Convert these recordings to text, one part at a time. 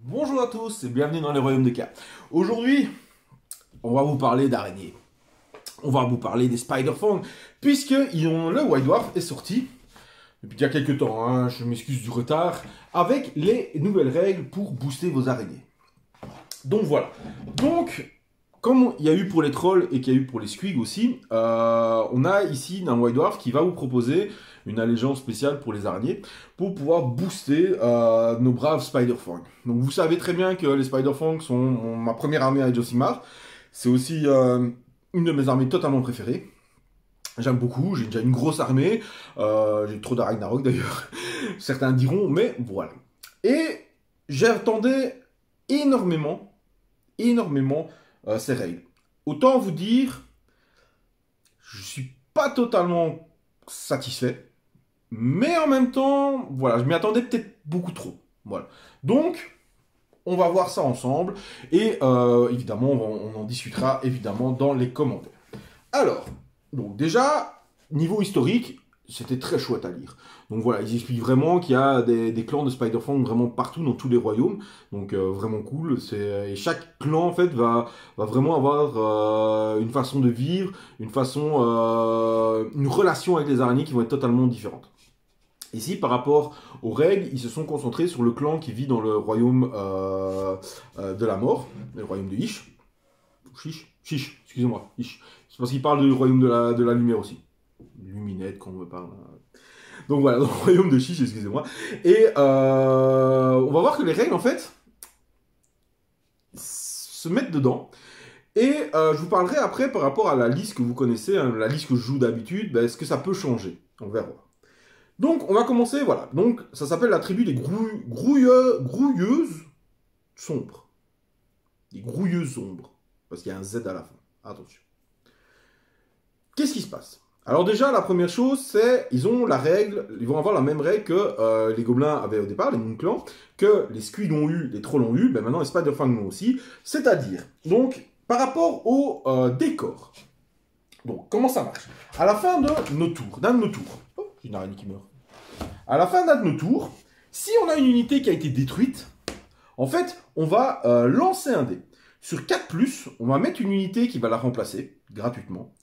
Bonjour à tous et bienvenue dans les Royaumes de K. Aujourd'hui, on va vous parler d'araignées. On va vous parler des Spider-Fang, puisque le White Dwarf est sorti, depuis il y a quelques temps, hein, je m'excuse du retard, avec les nouvelles règles pour booster vos araignées. Donc voilà. Donc, comme il y a eu pour les trolls et qu'il y a eu pour les squigs aussi, on a ici un White Dwarf qui va vous proposer une allégeance spéciale pour les araignées, pour pouvoir booster nos braves Spider-Fang. Donc vous savez très bien que les Spider-Fang sont ma première armée à Josimar. C'est aussi une de mes armées totalement préférées. J'aime beaucoup, j'ai déjà une grosse armée, j'ai trop d'Aragnarok d'ailleurs, certains diront, mais voilà. Et j'attendais énormément ces règles. Autant vous dire, je suis pas totalement satisfait, mais en même temps, voilà, je m'y attendais peut-être beaucoup trop. Voilà. Donc, on va voir ça ensemble, et évidemment, on en discutera évidemment dans les commentaires. Alors, donc déjà, niveau historique, c'était très chouette à lire. Donc voilà, ils expliquent vraiment qu'il y a des clans de Spider-Fang vraiment partout dans tous les royaumes. Donc vraiment cool. Et chaque clan en fait va vraiment avoir une façon de vivre, une relation avec les araignées qui vont être totalement différentes. Ici, par rapport aux règles, ils se sont concentrés sur le clan qui vit dans le royaume de la mort, le royaume de Ish. Chiche, excusez-moi, Ish. C'est parce qu'il parle du royaume de la lumière aussi. Luminette, quand on me parle. Donc voilà, dans le royaume de Chiche, excusez-moi. Et on va voir que les règles, en fait, se mettent dedans. Et je vous parlerai après par rapport à la liste que vous connaissez, hein, la liste que je joue d'habitude, ben, est-ce que ça peut changer? On verra. Donc, on va commencer, voilà. Donc, ça s'appelle la tribu des grouilleuses sombres. Des grouilleuses sombres. Parce qu'il y a un Z à la fin. Attention. Qu'est-ce qui se passe? Alors déjà, la première chose, c'est ils ont la règle, ils vont avoir la même règle que les gobelins avaient au départ, les Moonclans, que les squids ont eu, les trolls ont eu, ben maintenant les Spider-Fang l'ont aussi. C'est-à-dire, donc, par rapport au décor. Donc, comment ça marche? À la fin de nos tours, oh, j'ai une araignée qui meurt. À la fin d'un de nos tours, si on a une unité qui a été détruite, en fait, on va lancer un dé. Sur 4+, on va mettre une unité qui va la remplacer, gratuitement,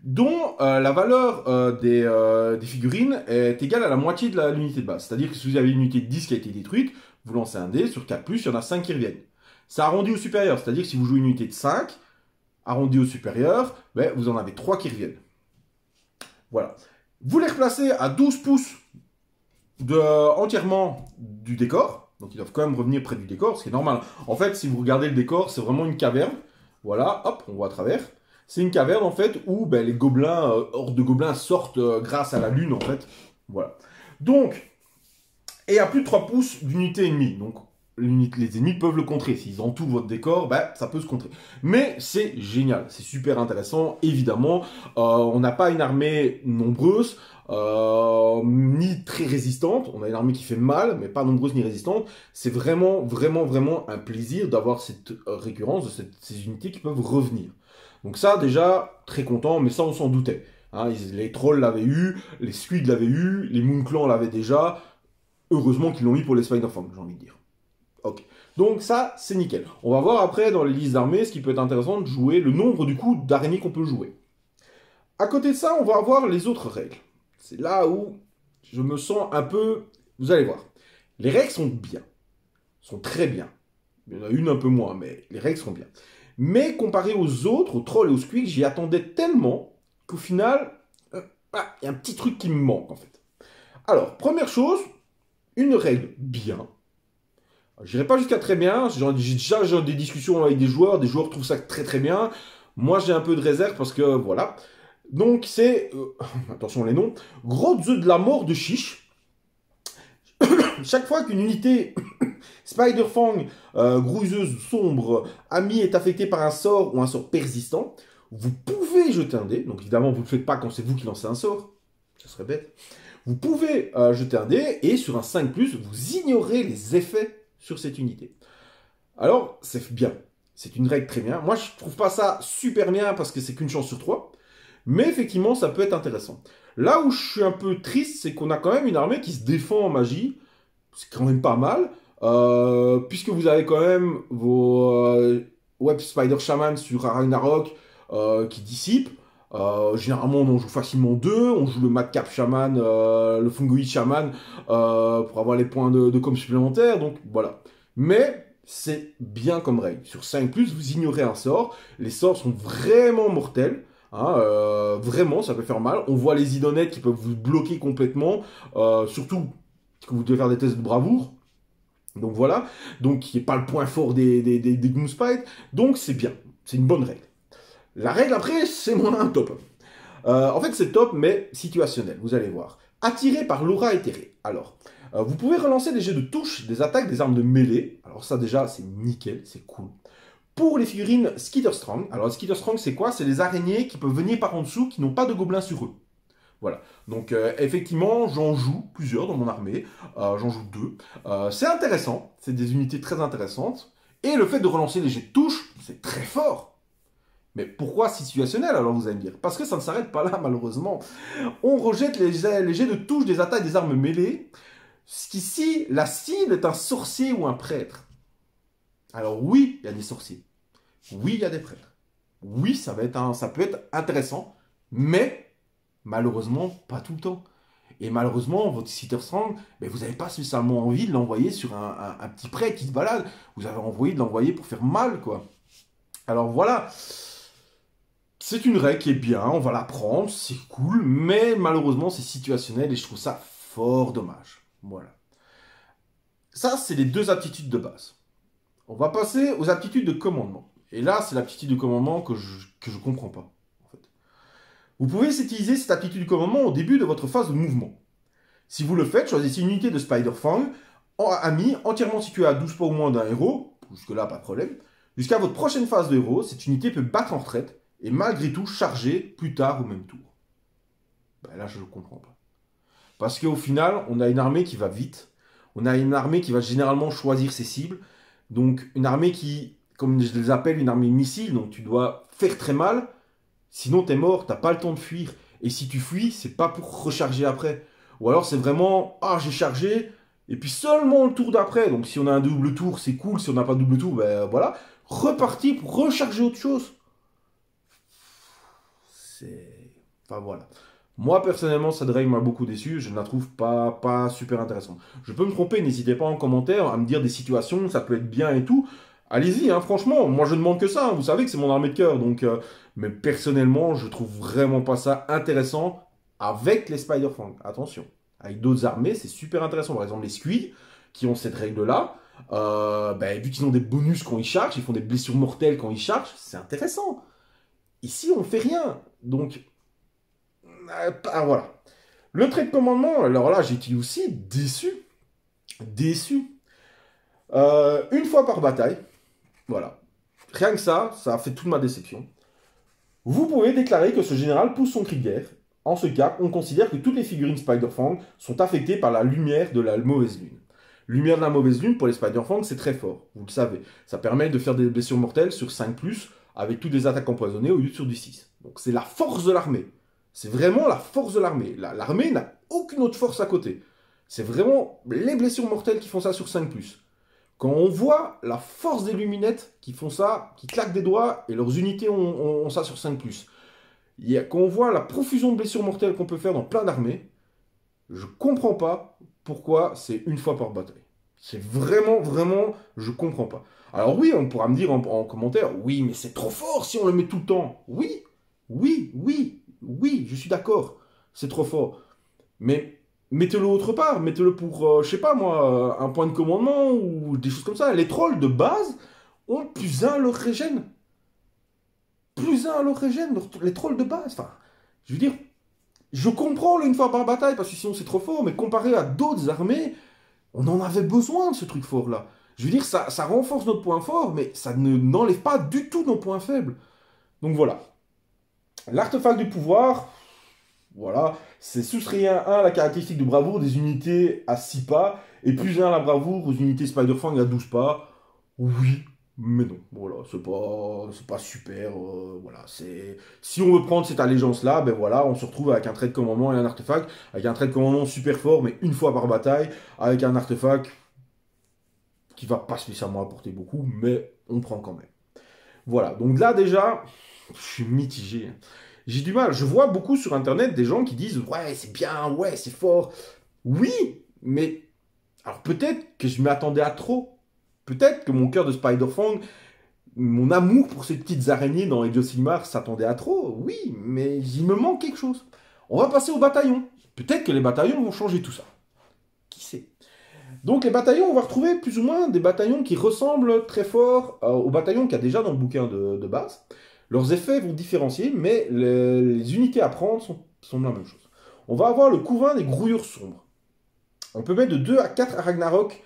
dont la valeur des figurines est égale à la moitié de l'unité de base. C'est-à-dire que si vous avez une unité de 10 qui a été détruite, vous lancez un dé, sur 4+, il y en a 5 qui reviennent. Ça arrondit au supérieur, c'est-à-dire que si vous jouez une unité de 5, arrondi au supérieur, ben, vous en avez 3 qui reviennent. Voilà. Vous les replacez à 12 pouces entièrement du décor. Donc ils doivent quand même revenir près du décor, ce qui est normal. En fait, si vous regardez le décor, c'est vraiment une caverne. Voilà, hop, on voit à travers. C'est une caverne, en fait, où ben, les gobelins, hors de gobelins, sortent grâce à la lune, en fait. Voilà. Donc, et à plus de 3 pouces d'unité ennemie. Donc, les ennemis peuvent le contrer. S'ils entourent votre décor, ben, ça peut se contrer. Mais c'est génial, c'est super intéressant. Évidemment, on n'a pas une armée nombreuse, ni très résistante. On a une armée qui fait mal, mais pas nombreuse ni résistante. C'est vraiment, vraiment, vraiment un plaisir d'avoir cette récurrence de ces unités qui peuvent revenir. Donc ça, déjà, très content, mais ça, on s'en doutait. Hein, les trolls l'avaient eu, les squids l'avaient eu, les Moonclans l'avaient déjà. Heureusement qu'ils l'ont mis pour les Spider-Fang, j'ai envie de dire. Ok. Donc ça, c'est nickel. On va voir après, dans les listes d'armées, ce qui peut être intéressant de jouer, le nombre, du coup, d'araignées qu'on peut jouer. À côté de ça, on va avoir les autres règles. C'est là où je me sens un peu... Vous allez voir. Les règles sont bien. Sont très bien. Il y en a une un peu moins, mais les règles sont bien. Mais comparé aux autres, aux trolls et aux squigs, j'y attendais tellement qu'au final, il y a un petit truc qui me manque en fait. Alors, première chose, une règle bien. Je n'irai pas jusqu'à très bien, j'ai déjà des discussions avec des joueurs trouvent ça très très bien. Moi j'ai un peu de réserve parce que voilà. Donc c'est, attention les noms, gros œuf de la mort de Chiche. Chaque fois qu'une unité Spider-Fang, grouilleuse sombre, amie est affectée par un sort ou un sort persistant, vous pouvez jeter un dé. Donc évidemment, vous ne le faites pas quand c'est vous qui lancez un sort. Ça serait bête. Vous pouvez jeter un dé et sur un 5+, vous ignorez les effets sur cette unité. Alors, c'est bien. C'est une règle très bien. Moi, je trouve pas ça super bien parce que c'est qu'une chance sur 3. Mais effectivement, ça peut être intéressant. Là où je suis un peu triste, c'est qu'on a quand même une armée qui se défend en magie. C'est quand même pas mal. puisque vous avez quand même vos Web Spider Shaman sur Ragnarok qui dissipent. Généralement, on en joue facilement deux. On joue le Madcap Shaman, le Fungoid Shaman pour avoir les points de com supplémentaires. Donc voilà. Mais c'est bien comme règle. Sur 5+, vous ignorez un sort. Les sorts sont vraiment mortels. Hein, vraiment, ça peut faire mal. On voit les idonettes qui peuvent vous bloquer complètement. Surtout que vous devez faire des tests de bravoure. Donc voilà. Donc, qui n'est pas le point fort des Gloomspite. Donc c'est bien. C'est une bonne règle. La règle après, c'est moins top. En fait, c'est top, mais situationnel. Vous allez voir. Attiré par l'aura éthérée. Alors, vous pouvez relancer des jets de touche, des attaques, des armes de mêlée. Alors ça déjà, c'est nickel, c'est cool. Pour les figurines Skitterstrong. Alors les Skitterstrong, c'est quoi? C'est les araignées qui peuvent venir par en dessous, qui n'ont pas de gobelins sur eux. Voilà. Donc effectivement, j'en joue plusieurs dans mon armée. J'en joue 2. C'est intéressant. C'est des unités très intéressantes. Et le fait de relancer les jets de touche, c'est très fort. Mais pourquoi situationnel, alors vous allez me dire? Parce que ça ne s'arrête pas là, malheureusement. On rejette les jets de touche des attaques des armes mêlées. Ici, la cible est un sorcier ou un prêtre. Alors oui, il y a des sorciers. Oui, il y a des prêtres. Oui, ça peut être intéressant. Mais, malheureusement, pas tout le temps. Et malheureusement, votre Skitterstrong, vous n'avez pas spécialement envie de l'envoyer sur un petit prêtre qui se balade. Vous avez envie de l'envoyer pour faire mal, quoi. Alors voilà. C'est une règle qui est bien, on va la prendre, c'est cool, mais malheureusement c'est situationnel et je trouve ça fort dommage. Voilà. Ça, c'est les deux aptitudes de base. On va passer aux aptitudes de commandement. Et là, c'est l'aptitude de commandement que je comprends pas. En fait. Vous pouvez utiliser cette aptitude de commandement au début de votre phase de mouvement. Si vous le faites, choisissez une unité de Spider-Fang, ami, entièrement située à 12 pas au moins d'un héros, jusque-là pas de problème. Jusqu'à votre prochaine phase de héros, cette unité peut battre en retraite, et malgré tout charger plus tard au même tour. Là, je ne comprends pas. Parce qu'au final, on a une armée qui va vite, on a une armée qui va généralement choisir ses cibles, donc une armée qui, comme je les appelle, une armée missile, donc tu dois faire très mal, sinon t'es mort, t'as pas le temps de fuir, et si tu fuis, c'est pas pour recharger après. Ou alors c'est vraiment, j'ai chargé, et puis seulement le tour d'après, donc si on a un double tour, c'est cool, si on n'a pas de double tour, voilà, reparti pour recharger autre chose. Enfin voilà. Moi personnellement, cette règle m'a beaucoup déçu, je ne la trouve pas super intéressante. Je peux me tromper, n'hésitez pas en commentaire à me dire des situations, ça peut être bien et tout. Allez-y, franchement, moi je ne demande que ça, vous savez que c'est mon armée de cœur, donc... mais personnellement, je trouve vraiment pas ça intéressant avec les Spider-Fang. Attention, avec d'autres armées, c'est super intéressant. Par exemple, les Squid, qui ont cette règle-là, vu qu'ils ont des bonus quand ils chargent, ils font des blessures mortelles quand ils chargent, c'est intéressant. Ici, on fait rien. Donc, voilà. Le trait de commandement, alors là, j'ai été aussi déçu. Déçu. Une fois par bataille. Voilà. Rien que ça a fait toute ma déception. Vous pouvez déclarer que ce général pousse son cri de guerre. En ce cas, on considère que toutes les figurines Spider-Fang sont affectées par la lumière de la mauvaise lune. Lumière de la mauvaise lune, pour les Spider-Fang, c'est très fort. Vous le savez. Ça permet de faire des blessures mortelles sur 5+, avec toutes les attaques empoisonnées au lieu de sur du 6. Donc c'est la force de l'armée. C'est vraiment la force de l'armée. L'armée n'a aucune autre force à côté. C'est vraiment les blessures mortelles qui font ça sur 5+. Quand on voit la force des luminettes qui font ça, qui claquent des doigts, et leurs unités ont ça sur 5+. Quand on voit la profusion de blessures mortelles qu'on peut faire dans plein d'armées, je comprends pas pourquoi c'est une fois par bataille. C'est vraiment, je comprends pas. Alors oui, on pourra me dire en commentaire, oui, mais c'est trop fort si on le met tout le temps. Oui, je suis d'accord, c'est trop fort. Mais mettez-le autre part, mettez-le pour, je sais pas moi, un point de commandement ou des choses comme ça. Les trolls de base ont +1 leur régène. +1 à leur régène, les trolls de base. Enfin, je veux dire, je comprends une fois par bataille parce que sinon c'est trop fort, mais comparé à d'autres armées, on en avait besoin de ce truc fort-là. Je veux dire, ça renforce notre point fort, mais ça n'enlève pas du tout nos points faibles. Donc voilà. L'artefact du pouvoir, voilà, c'est soustraire 1 à la caractéristique de bravoure des unités à 6 pas, et +1 à la bravoure aux unités Spider-Fang à 12 pas. Oui, mais non, voilà, c'est pas super, voilà, si on veut prendre cette allégeance-là, voilà, on se retrouve avec un trait de commandement et un artefact, avec un trait de commandement super fort, mais une fois par bataille, avec un artefact qui va pas spécialement apporter beaucoup, mais on prend quand même. Voilà, donc là déjà, je suis mitigé. J'ai du mal, je vois beaucoup sur internet des gens qui disent ouais c'est bien, ouais c'est fort. Oui, mais alors peut-être que je m'attendais à trop. Peut-être que mon cœur de Spider-Fang, mon amour pour ces petites araignées dans Age of Sigmar s'attendait à trop. Oui, mais il me manque quelque chose. On va passer au bataillon. Peut-être que les bataillons vont changer tout ça. Qui sait? Donc les bataillons, on va retrouver plus ou moins des bataillons qui ressemblent très fort aux bataillons qu'il y a déjà dans le bouquin de base. Leurs effets vont différencier, mais les unités à prendre sont la même chose. On va avoir le couvain des grouillures sombres. On peut mettre de 2 à 4 Ragnarok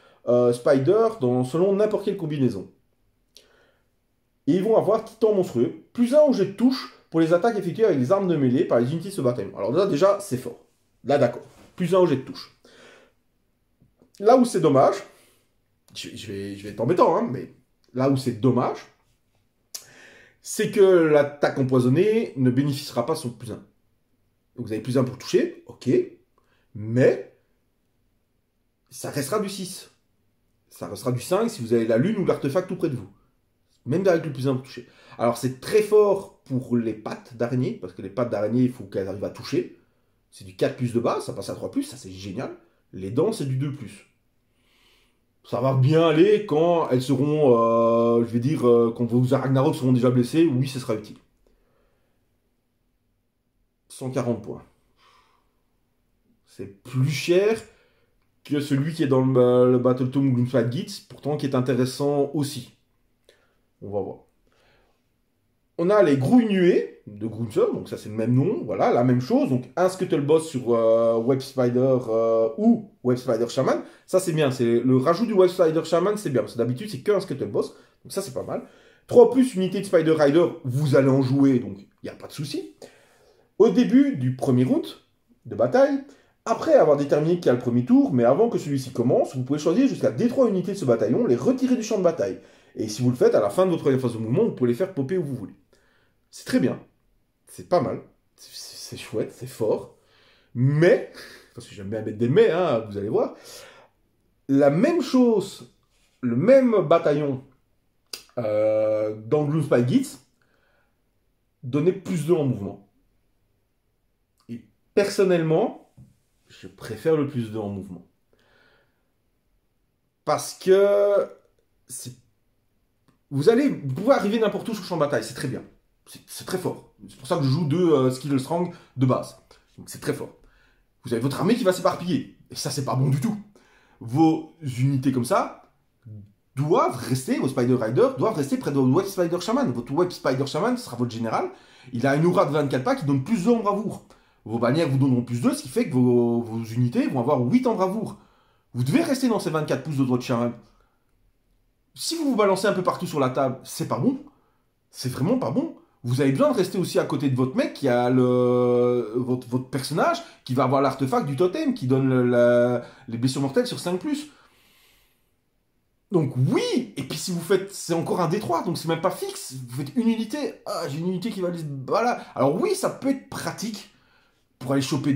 Spider selon n'importe quelle combinaison. Et ils vont avoir Titan monstrueux, plus un au jet de touche pour les attaques effectuées avec les armes de mêlée par les unités de ce bataillon. Alors là, déjà, c'est fort. Là, d'accord. Plus un au jet de touche. Là où c'est dommage, je vais être embêtant, hein, mais là où c'est dommage, c'est que l'attaque empoisonnée ne bénéficiera pas de son plus 1. Vous avez plus 1 pour toucher, ok, mais ça restera du 6. Ça restera du 5 si vous avez la lune ou l'artefact tout près de vous. Même avec le plus 1 pour toucher. Alors c'est très fort pour les pattes d'araignée, parce que les pattes d'araignée, il faut qu'elles arrivent à toucher. C'est du 4 plus de base, ça passe à 3 plus, ça c'est génial. Les dents, c'est du 2 plus. Ça va bien aller quand elles seront, je vais dire, quand vos Ragnarok seront déjà blessés, oui, ce sera utile. 140 points. C'est plus cher que celui qui est dans le Battletome Gloomspite Gitz, pourtant qui est intéressant aussi. On va voir. On a les grouilles nuées de Grunzer, donc ça c'est le même nom, voilà, la même chose. Donc un Scuttle Boss sur Web Spider ou Web Spider Shaman, ça c'est bien, c'est le rajout du Web Spider Shaman, c'est bien, parce que d'habitude c'est qu'un Scuttle Boss, donc ça c'est pas mal. 3 plus unité de Spider Rider, vous allez en jouer, donc il n'y a pas de souci. Au début du premier round de bataille, après avoir déterminé qu'il y a le premier tour, mais avant que celui-ci commence, vous pouvez choisir jusqu'à D3 unités de ce bataillon, les retirer du champ de bataille. Et si vous le faites, à la fin de votre première phase de mouvement, vous pouvez les faire popper où vous voulez. C'est très bien, c'est pas mal, c'est chouette, c'est fort, mais, parce que j'aime bien mettre des mais, hein, vous allez voir, la même chose, le même bataillon dans Gloomspite Gitz donnait plus 2 en mouvement. Et personnellement, je préfère le plus 2 en mouvement. Parce que vous pouvez arriver n'importe où sur le champ de bataille, c'est très bien. C'est très fort. C'est pour ça que je joue 2 Skill Strong de base. Donc c'est très fort. Vous avez votre armée qui va s'éparpiller. Et ça, c'est pas bon du tout. Vos unités comme ça doivent rester, vos Spider Riders doivent rester près de votre Web Spider Shaman. Votre Web Spider Shaman, ce sera votre général. Il a une aura de 24 pas qui donne plus de en bravoure. Vos bannières vous donneront plus 2, ce qui fait que vos unités vont avoir 8 en bravoure. Vous devez rester dans ces 24 pouces de votre Shaman. Si vous vous balancez un peu partout sur la table, c'est pas bon. C'est vraiment pas bon. Vous avez besoin de rester aussi à côté de votre mec qui a votre personnage qui va avoir l'artefact du totem qui donne les blessures mortelles sur 5+. Donc oui, et puis si vous faites, c'est encore un D3, donc c'est même pas fixe, vous faites une unité, ah j'ai une unité qui va aller, voilà. Alors oui, ça peut être pratique pour aller choper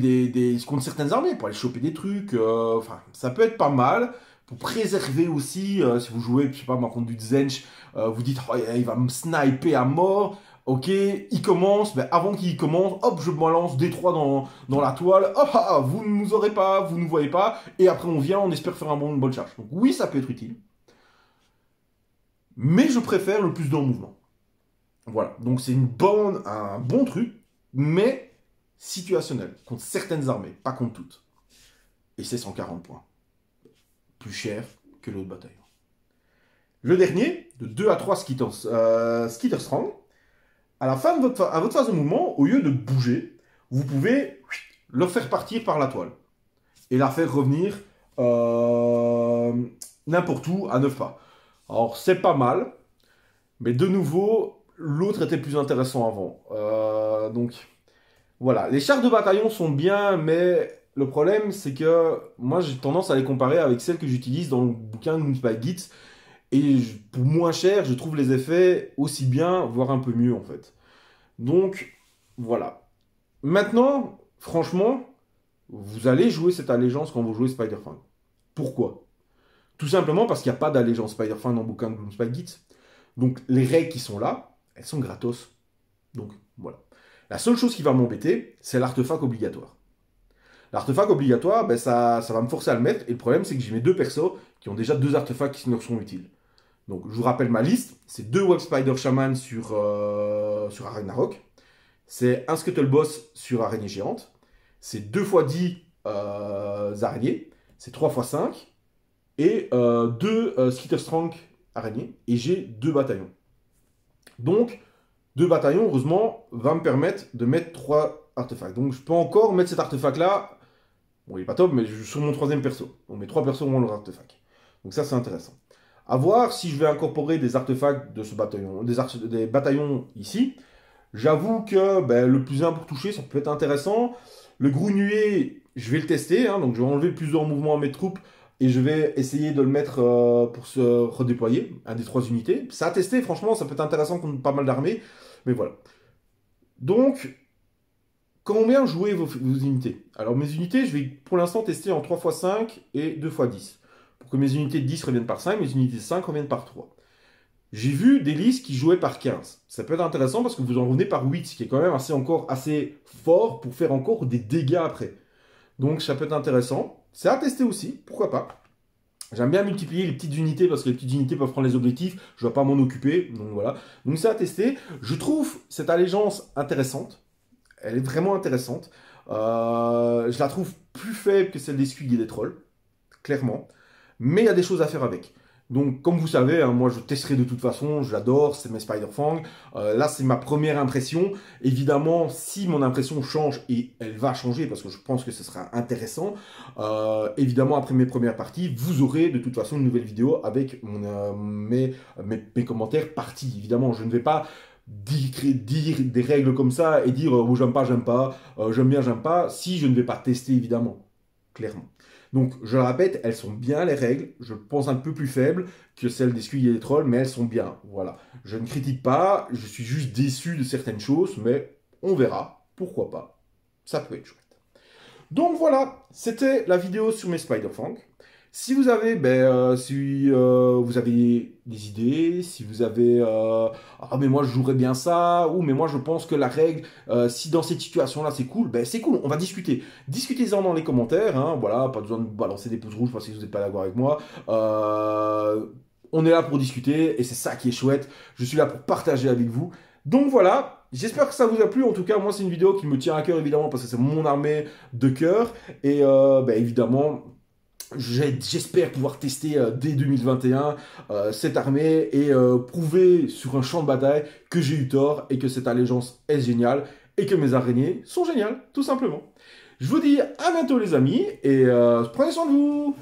contre certaines armées, pour aller choper des trucs, enfin, ça peut être pas mal, pour préserver aussi, si vous jouez, je sais pas, moi, contre du Zench, vous dites, oh, il va me sniper à mort, ok, il commence, ben, avant qu'il commence, hop, je me balance D3 dans la toile, hop, vous ne nous aurez pas, vous ne nous voyez pas, et après on vient, on espère faire une bonne charge. Donc oui, ça peut être utile. Mais je préfère le plus de mouvement. Voilà, donc c'est un bon truc, mais situationnel, contre certaines armées, pas contre toutes. Et c'est 140 points. Plus cher que l'autre bataillon. Le dernier, de 2 à 3 Skitter Strong, à la fin de votre phase de mouvement, au lieu de bouger, vous pouvez le faire partir par la toile. Et la faire revenir n'importe où à 9 pas. Alors c'est pas mal, mais de nouveau, l'autre était plus intéressant avant. Donc voilà, les chars de bataillon sont bien, mais le problème c'est que moi j'ai tendance à les comparer avec celles que j'utilise dans le bouquin Gloomspite Gitz. Et pour moins cher, je trouve les effets aussi bien, voire un peu mieux en fait. Donc voilà. Maintenant, franchement, vous allez jouer cette allégeance quand vous jouez Spider-Fang. Pourquoi ? Tout simplement parce qu'il n'y a pas d'allégeance Spider-Fan dans le bouquin de Gloomspite Git. Donc les règles qui sont là, elles sont gratos. Donc voilà. La seule chose qui va m'embêter, c'est l'artefact obligatoire. L'artefact obligatoire, ben, ça va me forcer à le mettre. Et le problème, c'est que j'ai mes 2 persos qui ont déjà 2 artefacts qui leur sont utiles. Donc je vous rappelle ma liste. C'est 2 Web Spider Shaman sur Ragnarok. C'est un Scuttle Boss sur Araignée Géante. C'est 2 x 10 araignées. C'est 3 x 5. Et 2 Skitterstrong araignées. Et j'ai 2 bataillons. Donc, 2 bataillons, heureusement, va me permettre de mettre 3 artefacts. Donc je peux encore mettre cet artefact-là. Bon, il n'est pas top, mais sur mon 3e perso. Donc mes 3 persos auront leur artefact. Donc ça, c'est intéressant. À voir si je vais incorporer des artefacts de ce bataillon, des bataillons ici. J'avoue que ben, le plus 1 pour toucher, ça peut être intéressant. Le grounuet, je vais le tester. Hein, donc je vais enlever plusieurs mouvements à mes troupes. Et je vais essayer de le mettre pour se redéployer. Un des 3 unités. Ça a testé, franchement, ça peut être intéressant contre pas mal d'armées. Mais voilà. Donc, combien jouer vos unités? Alors mes unités, je vais pour l'instant tester en 3 x 5 et 2 x 10. Pour que mes unités de 10 reviennent par 5, mes unités de 5 reviennent par 3. J'ai vu des listes qui jouaient par 15. Ça peut être intéressant parce que vous en revenez par 8, ce qui est quand même encore assez fort pour faire encore des dégâts après. Donc ça peut être intéressant. C'est à tester aussi, pourquoi pas. J'aime bien multiplier les petites unités parce que les petites unités peuvent prendre les objectifs. Je ne dois pas m'en occuper, donc voilà. Donc c'est à tester. Je trouve cette allégeance intéressante. Elle est vraiment intéressante. Je la trouve plus faible que celle des Squig et des Trolls, clairement. Mais il y a des choses à faire avec. Donc, comme vous savez, hein, moi je testerai de toute façon, j'adore, c'est mes Spider-Fang. Là, c'est ma première impression. Évidemment, si mon impression change, et elle va changer parce que je pense que ce sera intéressant, évidemment, après mes premières parties, vous aurez de toute façon une nouvelle vidéo avec mes commentaires parties. Évidemment, je ne vais pas dire des règles comme ça et dire oh, j'aime pas, j'aime bien, j'aime pas, si je ne vais pas tester, évidemment, clairement. Donc, je le répète, elles sont bien les règles. Je pense un peu plus faibles que celles des Squig et des Trolls, mais elles sont bien. Voilà. Je ne critique pas, je suis juste déçu de certaines choses, mais on verra. Pourquoi pas. Ça peut être chouette. Donc voilà, c'était la vidéo sur mes Spider-Fang. Si vous avez, vous avez des idées, si vous avez ah mais moi je jouerais bien ça, ou mais moi je pense que la règle, si dans cette situation-là c'est cool, ben c'est cool, on va discuter. Discutez-en dans les commentaires, hein, voilà, pas besoin de balancer des pouces rouges parce que vous n'êtes pas d'accord avec moi. On est là pour discuter et c'est ça qui est chouette. Je suis là pour partager avec vous. Donc voilà, j'espère que ça vous a plu. En tout cas, moi c'est une vidéo qui me tient à cœur évidemment parce que c'est mon armée de cœur et évidemment. J'espère pouvoir tester dès 2021 cette armée et prouver sur un champ de bataille que j'ai eu tort et que cette allégeance est géniale et que mes araignées sont géniales, tout simplement. Je vous dis à bientôt les amis et prenez soin de vous.